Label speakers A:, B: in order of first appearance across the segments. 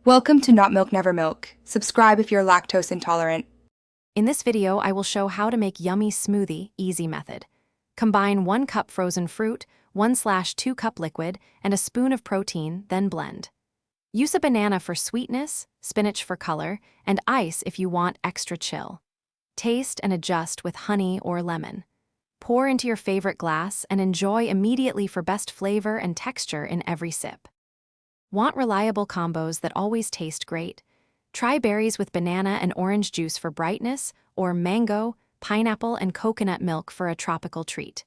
A: Welcome to Not Milk Never Milk. Subscribe if you're lactose intolerant.
B: In this video, I will show how to make yummy smoothie easy method. Combine 1 cup frozen fruit, 1/2 cup liquid, and a spoon of protein, then blend. Use a banana for sweetness, spinach for color, and ice if you want extra chill. Taste and adjust with honey or lemon. Pour into your favorite glass and enjoy immediately for best flavor and texture in every sip. Want reliable combos that always taste great? Try berries with banana and orange juice for brightness, or mango, pineapple, and coconut milk for a tropical treat.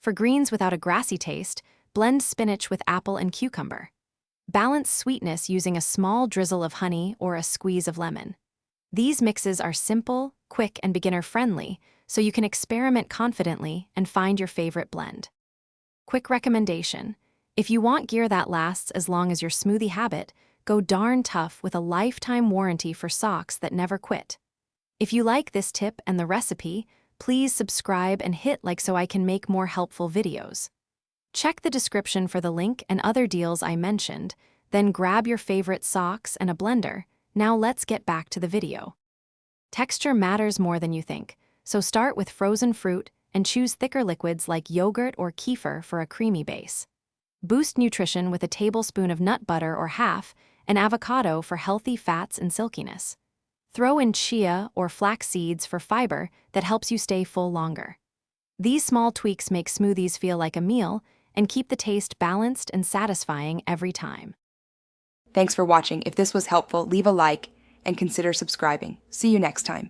B: For greens without a grassy taste, blend spinach with apple and cucumber. Balance sweetness using a small drizzle of honey or a squeeze of lemon. These mixes are simple, quick, and beginner-friendly, so you can experiment confidently and find your favorite blend. Quick recommendation: if you want gear that lasts as long as your smoothie habit, go darn tough with a lifetime warranty for socks that never quit. If you like this tip and the recipe, please subscribe and hit like so I can make more helpful videos. Check the description for the link and other deals I mentioned, then grab your favorite socks and a blender. Now let's get back to the video. Texture matters more than you think, so start with frozen fruit and choose thicker liquids like yogurt or kefir for a creamy base. Boost nutrition with a tablespoon of nut butter or half, and avocado for healthy fats and silkiness. Throw in chia or flax seeds for fiber that helps you stay full longer. These small tweaks make smoothies feel like a meal and keep the taste balanced and satisfying every time.
A: Thanks for watching. If this was helpful, leave a like and consider subscribing. See you next time.